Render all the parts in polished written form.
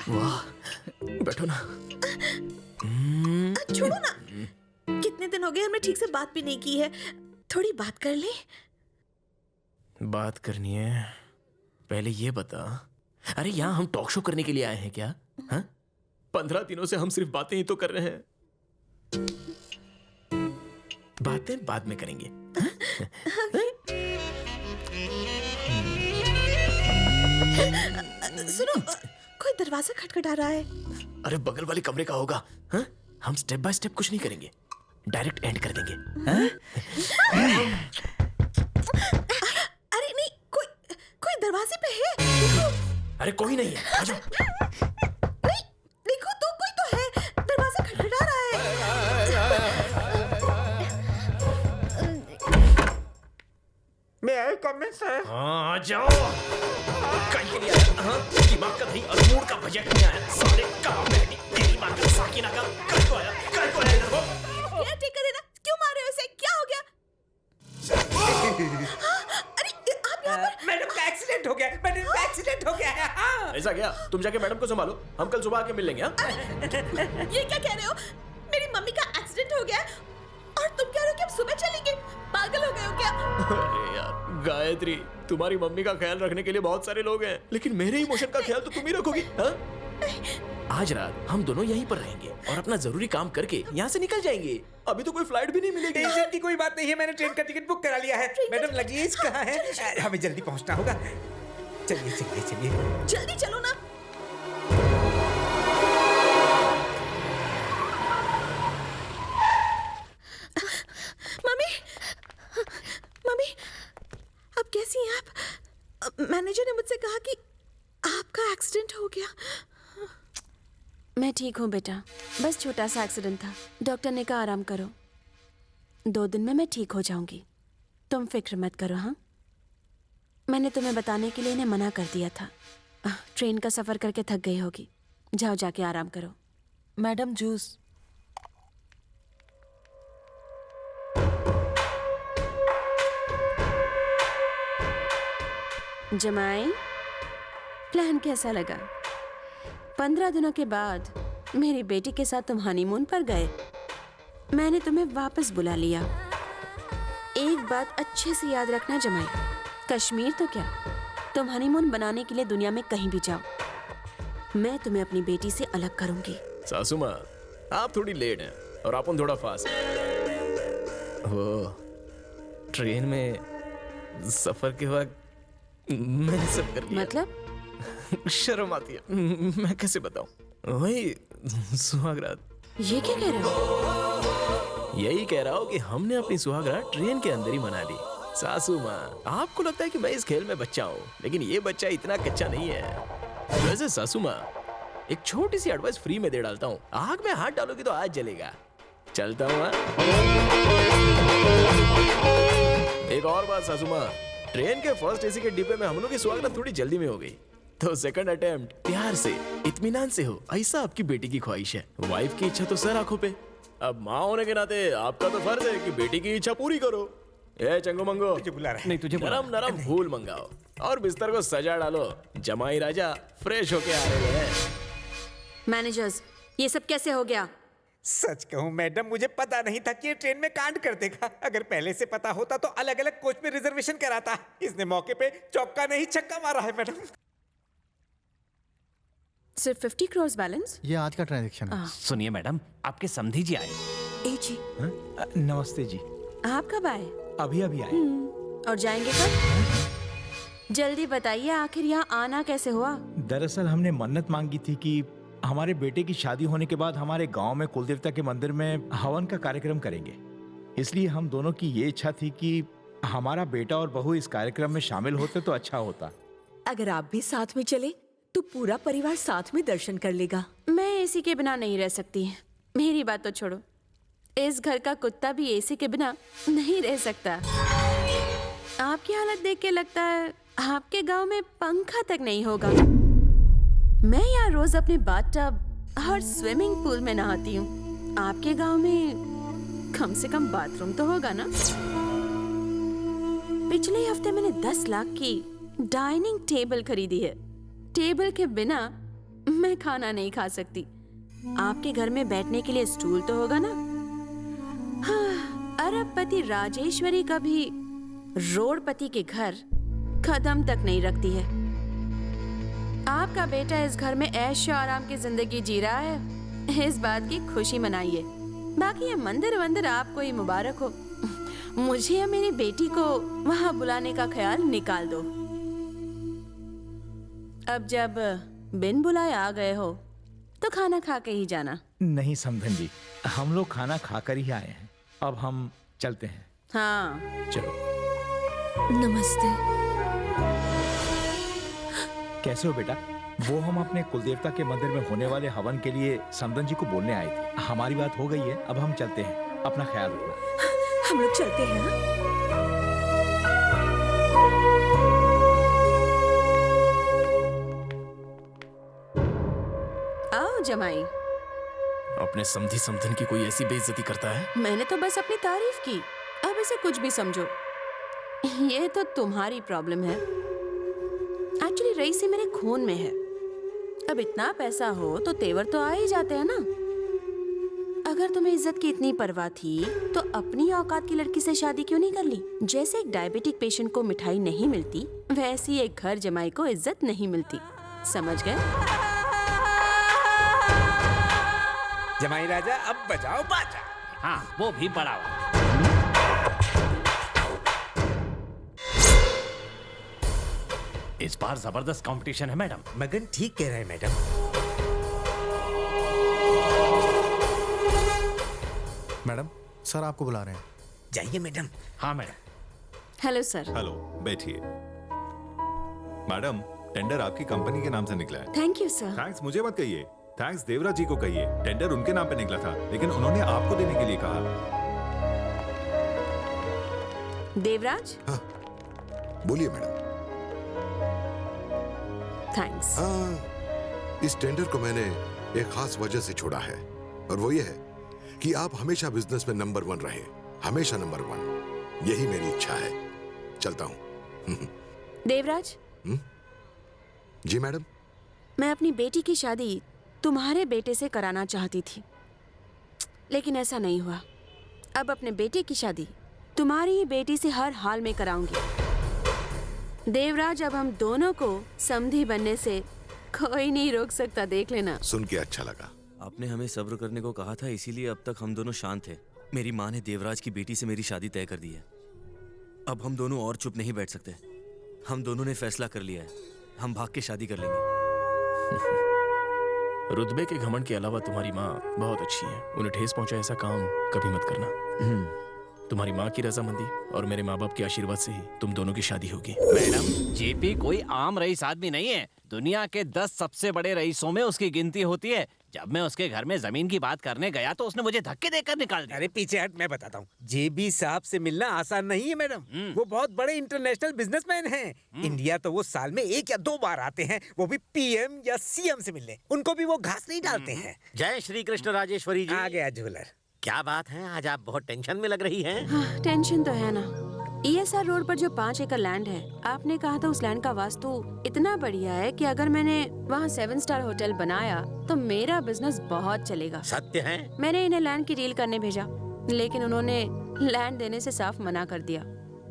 वाह, बैठो ना। छोड़ो ना, कितने दिन हो गए हमने ठीक से बात भी नहीं की है, थोड़ी बात कर ले। बात करनी है, पहले ये बता। अरे यहाँ हम टॉक शो करने के लिए आए हैं क्या? हाँ? 15 दिनों से हम सिर्फ बातें ही तो कर रहे हैं। बातें बाद में करेंगे। सुनो, कोई दरवाजा खटखटा रहा है। अरे बगल वाले कमरे का होगा। हाँ? हम स्टेप बाय स्टेप कुछ नहीं करेंगे, डायरेक्ट एंड कर देंगे। हाँ? अरे नहीं, कोई दरवाजे पे है। देखो। अरे कोई नहीं है, आ जाओ। नहीं, देखो तो कोई तो है, दरवाजा खटखटा रहा है। मैं आई कमेंट सर। हाँ, आ जाओ। कहीं के लिए आया? हाँ? दिमाग का दही और मूड का भजिया नहीं आया। साले कहाँ बैठी? तेरी माँ का साकिना का कहीं को आया इधर को। क्या ठीक करे ना? क्यों मार रहे हो इसे? क्या हो गया? अरे आप यहाँ पर? मैडम का एक्सीडेंट हो गया, मैडम का एक्सीडेंट हो गया है। हाँ। ऐसा क्या? तुम जाके मैडम को संभालो, हम कल सुबह आके मिल लेंगे। हाँ? ये क्या कह रहे हो? मेरी मम्मी का एक्सीडेंट हो गया है और तुम कह रहे हो कि हम सुबह चलेंगे? पागल हो गए हो क्या? अरे यार गायत्री, तुम्हारी मम्मी का ख्याल रखने के लिए बहुत सारे लोग हैं, लेकिन मेरे इमोशन का ख्याल तो तुम ही रखोगी। हाँ? आज रात हम दोनों यहीं पर रहेंगे और अपना जरूरी काम करके यहाँ से निकल जाएंगे। अभी तो कोई फ्लाइट भी नहीं मिलेगी। टेंशन की कोई बात नहीं है, मैंने ट्रेन का टिकट बुक करा लिया है। मैडम लगेज कहाँ है? हमें जल्दी पहुँचना होगा। चलिए चलिए चलिए। जल्दी चलो ना। मम्मी, अब कैसी हैं आप? मैनेजर ने मुझसे कहा कि आपका एक्सीडेंट हो गया। मैं ठीक हूँ बेटा, बस छोटा सा एक्सीडेंट था। डॉक्टर ने कहा आराम करो, 2 दिन में मैं ठीक हो जाऊंगी। तुम फिक्र मत करो। हाँ, मैंने तुम्हें बताने के लिए इन्हें मना कर दिया था। ट्रेन का सफर करके थक गई होगी, जाओ जाके आराम करो। Madam juice. जमाई, प्लान कैसा लगा? 15 दिनों के बाद मेरी बेटी के साथ तुम हनीमून पर गए। मैंने तुम्हें वापस बुला लिया। एक बात अच्छे से याद रखना जमाई, कश्मीर तो क्या, तुम हनीमून बनाने के लिए दुनिया में कहीं भी जाओ, मैं तुम्हें अपनी बेटी से अलग करूंगी। सासू माँ, आप थोड़ी लेट हैं और अपन थोड़ा फास्ट हैं। वो ट्रेन में सफर के वक्त मैंने सब कर लिया। मतलब? शर्म आती है, मैं कैसे बताऊं? वही सुहागरात। ये क्या कह रहे हो? यही कह रहा हूँ कि हमने अपनी सुहागरात ट्रेन के अंदर ही मना ली। सासू माँ, आपको लगता है कि मैं इस खेल में बच्चा हूँ, लेकिन ये बच्चा इतना कच्चा नहीं है। वैसे सासू माँ, एक छोटी सी एडवाइस फ्री में दे डालता हूँ, आग में हाथ डालोगी तो आज जलेगा। चलता हूँ। एक और बात सासू माँ, ट्रेन के फर्स्ट एसी के डिब्बे में हम लोग की सुहागरात थोड़ी जल्दी में हो गई, तो सेकंड अटेम्प्ट प्यार से, इत्मीनान से हो, ऐसा आपकी बेटी की ख्वाहिश है। वाइफ की इच्छा तो सर आंखों पे, अब माँ होने के नाते आपका तो फर्ज है कि बेटी की इच्छा पूरी करो। ए चंगो मंगो, तुझे बुला रहा है। नहीं तुझे नरम नरम फूल मंगाओ और बिस्तर को सजा डालो। जमाई राजा फ्रेश होके आ रहे हैं। मैनेजर्स, ये सब कैसे हो गया? सच कहूँ मैडम, मुझे पता नहीं था कि ये ट्रेन में कांड कर देगा। अगर पहले से पता होता तो अलग अलग कोच में रिजर्वेशन कराता। इसने मौके पे चौका नहीं छक्का मारा है मैडम। सिर्फ 50 करोड़ बैलेंस? ये आज का ट्रांजैक्शन है। सुनिए मैडम, आपके समधी जी आए। ए जी, नमस्ते जी। आप कब आए? अभी अभी आए। और जाएंगे कब? जल्दी बताइए, आखिर यहाँ आना कैसे हुआ? दरअसल हमने मन्नत मांगी थी कि हमारे बेटे की शादी होने के बाद हमारे गांव में कुलदेवता के मंदिर में हवन का कार्यक्रम करेंगे। इसलिए हम दोनों की ये इच्छा थी कि हमारा बेटा और बहू इस कार्यक्रम में शामिल होते तो अच्छा होता। अगर आप भी साथ में चले तो पूरा परिवार साथ में दर्शन कर लेगा। मैं एसी के बिना नहीं रह सकती। मेरी बात तो छोड़ो, इस घर का कुत्ता भी एसी के बिना नहीं रह सकता। आपकी हालत देख के लगता है आपके गांव में पंखा तक नहीं होगा। मैं यहाँ रोज अपने बाथटब और स्विमिंग पूल में नहाती हूँ, आपके गांव में कम से कम बाथरूम तो होगा ना? पिछले हफ्ते मैंने 10 लाख की डाइनिंग टेबल खरीदी है। टेबल के बिना मैं खाना नहीं खा सकती। आपके घर में बैठने के लिए स्टूल तो होगा ना? हाँ, अरबपति राजेश्वरी कभी रोडपति के घर कदम तक नहीं रखती है। आपका बेटा इस घर में ऐश और आराम की जिंदगी जी रहा है, इस बात की खुशी मनाइए। बाकी ये मंदिर वंदिर आपको ही मुबारक हो। मुझे या मेरी बेटी को वहां बुलाने का ख्याल निकाल दो। अब जब बिन बुलाए आ गए हो तो खाना खा के ही जाना। नहीं समधन जी, हम लोग खाना खाकर ही आए हैं। अब हम चलते हैं। हाँ, चलो। नमस्ते। कैसे हो बेटा? वो हम अपने कुलदेवता के मंदिर में होने वाले हवन के लिए समधन जी को बोलने आए थे। हमारी बात हो गई है, अब हम चलते हैं। अपना ख्याल रखना। हम लोग चलते हैं। आओ जमाई। अपने समधी समधन की कोई ऐसी बेइज्जती करता है? मैंने तो बस अपनी तारीफ की, अब इसे कुछ भी समझो। ये तो तुम्हारी प्रॉब्लम है। एक्चुअली रईसी मेरे खून में है। अब इतना पैसा हो तो तेवर तो आ ही जाते हैं ना। अगर तुम्हें इज्जत की इतनी परवाह थी तो अपनी औकात की लड़की से शादी क्यों नहीं कर ली? जैसे एक डायबिटिक पेशेंट को मिठाई नहीं मिलती, वैसी एक घर जमाई को इज्जत नहीं मिलती। समझ गए? जमाई राजा अब बजाओ बाजा। हाँ, वो भी बड़ा हुआ। इस बार जबरदस्त कंपटीशन है मैडम। मगन ठीक कह रहे हैं मैडम। मैडम, सर आपको बुला रहे हैं। जाइए मैडम। हाँ मैडम। Hello sir. हेलो, बैठिए। मैडम, टेंडर आपकी कंपनी के नाम से निकला है। Thank you sir. थैंक्स मुझे मत कहिए, थैंक्स देवराज जी को कहिए। टेंडर उनके नाम पे निकला था, लेकिन उन्होंने आपको देने के लिए कहा। देवराज। हाँ, बोलिए मैडम। थैंक्स। इस टेंडर को मैंने एक खास वजह से छोड़ा है, और वो ये है कि आप हमेशा बिजनेस में नंबर 1 रहे, हमेशा नंबर 1। यही मेरी इच्छा है। चलता हूँ। देवराज। जी मैडम। मैं अपनी बेटी की शादी तुम्हारे बेटे से कराना चाहती थी, लेकिन ऐसा नहीं हुआ। अब अपने बेटे की शादी तुम्हारी ही बेटी से हर हाल में कराऊंगी। देवराज, अब हम दोनों को समधी बनने से कोई नहीं रोक सकता, देख लेना। सुन के अच्छा लगा। आपने हमें सब्र करने को कहा था, इसीलिए अब तक हम दोनों शांत थे। मेरी माँ ने देवराज की बेटी से मेरी शादी तय कर दी है। अब हम दोनों और चुप नहीं बैठ सकते। हम दोनों ने फैसला कर लिया है, हम भाग के शादी कर लेंगे। रुतबे के घमंड के अलावा तुम्हारी माँ बहुत अच्छी है। उन्हें ठेस पहुंचा ऐसा काम कभी मत करना। तुम्हारी माँ की रजामंदी और मेरे माँ बाप के आशीर्वाद से ही तुम दोनों की शादी होगी। मैडम, जेपी कोई आम रईस आदमी नहीं है। दुनिया के 10 सबसे बड़े रईसों में उसकी गिनती होती है। जब मैं उसके घर में जमीन की बात करने गया तो उसने मुझे धक्के देकर निकाल दिया। अरे पीछे हट, मैं बताता हूँ। जेबी साहब से मिलना आसान नहीं है मैडम। वो बहुत बड़े इंटरनेशनल बिजनेसमैन हैं। इंडिया तो वो साल में 1 या 2 बार आते हैं, वो भी पीएम या सीएम से मिलने। उनको भी वो घास नहीं डालते हैं। जय श्री कृष्ण राजेश्वरी जी। आ गया झूलर। क्या बात है, आज आप बहुत टेंशन में लग रही हैं। हाँ, टेंशन तो है ना। ESR रोड पर जो 5 एकड़ लैंड है, आपने कहा था उस लैंड का वास्तु इतना बढ़िया है कि अगर मैंने वहाँ 7 स्टार होटल बनाया तो मेरा बिजनेस बहुत चलेगा। सत्य है? मैंने इन्हें लैंड की डील करने भेजा, लेकिन उन्होंने लैंड देने से साफ मना कर दिया।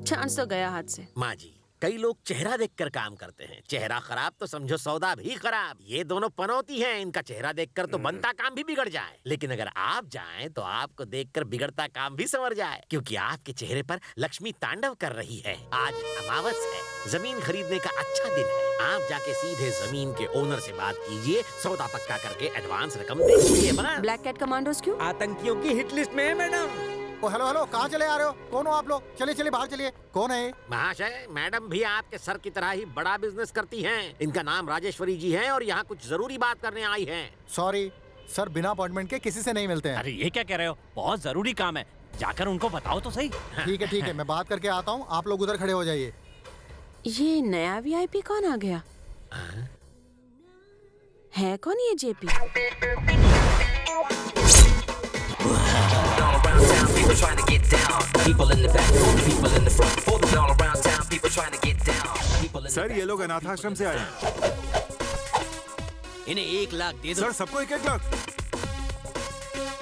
चांस तो गया हाथ से। माँ जी, कई लोग चेहरा देखकर काम करते हैं। चेहरा खराब तो समझो सौदा भी खराब। ये दोनों पनौती हैं, इनका चेहरा देखकर तो बनता काम भी बिगड़ जाए, लेकिन अगर आप जाएं तो आपको देखकर बिगड़ता काम भी संवर जाए, क्योंकि आपके चेहरे पर लक्ष्मी तांडव कर रही है। आज अमावस है, जमीन खरीदने का अच्छा दिन है। आप जाके सीधे जमीन के ओनर से बात कीजिए, सौदा पक्का करके एडवांस रकम दे दीजिए। ब्लैक कैट कमांडोज क्यों? आतंकियों की हिट लिस्ट में है मैडम। ओ हेलो हेलो, कहाँ चले आ रहे हो? कौन हो आप लोग? चलिए चलिए बाहर चलिए। कौन है? महाशय, मैडम भी आपके सर की तरह ही बड़ा बिजनेस करती हैं। इनका नाम राजेश्वरी जी है और यहाँ कुछ जरूरी बात करने आई हैं। सॉरी सर, बिना अपॉइंटमेंट के किसी से नहीं मिलते हैं। अरे ये क्या कह रहे हो? बहुत जरूरी काम है, जाकर उनको बताओ तो सही। ठीक है, मैं बात करके आता हूँ। आप लोग उधर खड़े हो जाइए। ये नया VIP कौन आ गया? है कौन ये JP? People trying to get down, people in the back, people in the front, for the all around town. Sir ये लोग अनाथ आश्रम से आए हैं। इन्हें 1 लाख दे दो। सर सबको 1-1 लाख।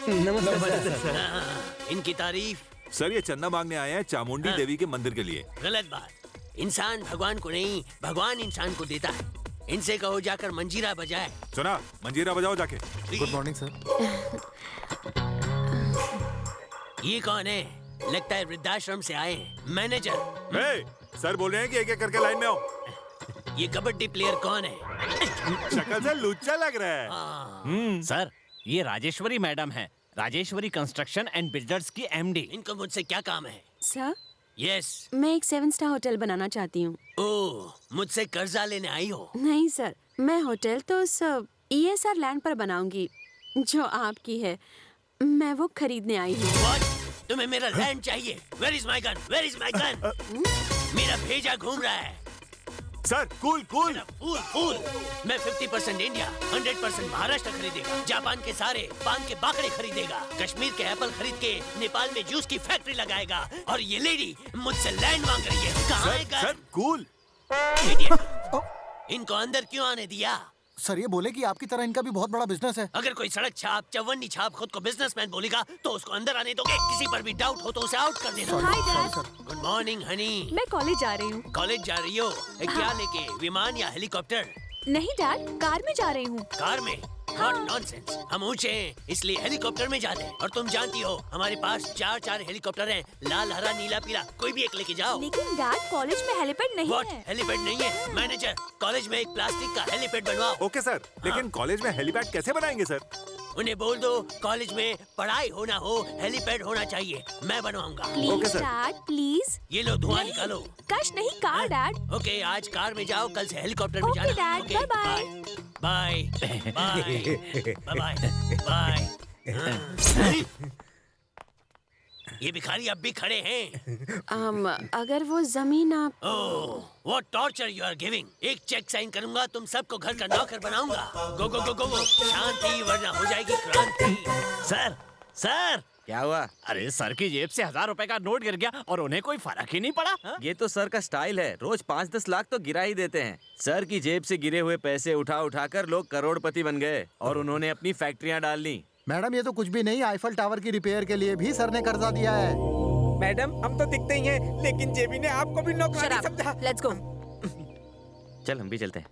नमस्ते सर। इनकी तारीफ। सर ये चंदा मांगने आए हैं चामुंडी देवी के मंदिर के लिए। गलत बात। इंसान भगवान को नहीं, भगवान इंसान को देता है। इनसे कहो जाकर मंजीरा बजाए। सुना, मंजीरा बजाओ जाके। Good morning sir. ये कौन है? लगता है वृद्धाश्रम से आए हैं। मैनेजर। सर बोल रहे हैं कि एक-एक करके लाइन में आओ। ये कबड्डी प्लेयर कौन है? शक्ल से लुच्चा लग रहा है। सर ये राजेश्वरी मैडम है, राजेश्वरी कंस्ट्रक्शन एंड बिल्डर्स की एमडी। इनको मुझसे क्या काम है? Sir yes. मैं एक 7 स्टार होटल बनाना चाहती हूँ। ओह, मुझसे कर्जा लेने आई हो? नहीं सर, मैं होटल तो उस ESR लैंड पर बनाऊंगी जो आपकी है। मैं वो खरीदने आई हूँ। What? तुम्हें मेरा लैंड चाहिए? Where is my gun? Where is my gun? मेरा भेजा घूम रहा है। Sir cool cool. फूल। मैं 50% इंडिया, 100% महाराष्ट्र खरीदेगा। जापान के सारे पान के बाकड़े खरीदेगा। कश्मीर के एप्पल खरीद के नेपाल में जूस की फैक्ट्री लगाएगा। और ये लेडी मुझसे लैंड मांग रही है। कहाँ है घर? Sir cool. इनको अंदर क्यों आने दिया? सर ये बोले कि आपकी तरह इनका भी बहुत बड़ा बिजनेस है। अगर कोई सड़क छाप, चवन्नी छाप खुद को बिजनेसमैन बोलेगा तो उसको अंदर आने दोगे? किसी पर भी डाउट हो तो उसे आउट कर देना। Hi dad. Good morning Honey. मैं कॉलेज जा रही हूँ। कॉलेज जा रही हो? क्या लेके? विमान या हेलीकॉप्टर? नहीं डैड, कार में जा रही हूँ। कार में? What nonsense। हम ऊंचे हैं इसलिए हेलीकॉप्टर में जाते हैं। और तुम जानती हो हमारे पास 4 हेलीकॉप्टर हैं। लाल, हरा, नीला, पीला। कोई भी एक लेके जाओ। लेकिन डैड कॉलेज में हेलीपैड नहीं What? है। हेलीपैड नहीं है? मैनेजर, कॉलेज में एक प्लास्टिक का हेलीपैड बनवाओ। ओके सर, लेकिन कॉलेज में हेलीपैड कैसे बनाएंगे सर? उन्हें बोल दो कॉलेज में पढ़ाई हो ना हो, हेलीपैड होना चाहिए। मैं बनवाऊंगा। Please dad, please. ये लो धुआं निकालो। कश नहीं, कार डैड। ओके, आज कार में जाओ, कल से हेलीकॉप्टर में ओके जाना। Dad, bye bye bye bye. ये भिखारी अब भी खड़े हैं। अगर वो जमीन आप ओह, what torture you are giving। एक चेक साइन करूंगा, तुम सबको घर का नौकर बनाऊंगा। गो गो गो गो, शांति वरना हो जाएगी क्रांति। सर सर क्या हुआ? अरे सर की जेब से 1000 रुपए का नोट गिर गया और उन्हें कोई फर्क ही नहीं पड़ा। ये तो सर का स्टाइल है, रोज 5-10 लाख तो गिरा ही देते हैं। सर की जेब से गिरे हुए पैसे उठा उठा कर लोग करोड़पति बन गए और उन्होंने अपनी फैक्ट्रियां डाल ली। मैडम ये तो कुछ भी नहीं, आईफल टावर की रिपेयर के लिए भी सर ने कर्जा दिया है। मैडम हम तो दिखते ही हैं, लेकिन जेबी ने आपको भी नौकरानी समझा। Let's go. चल हम भी चलते हैं।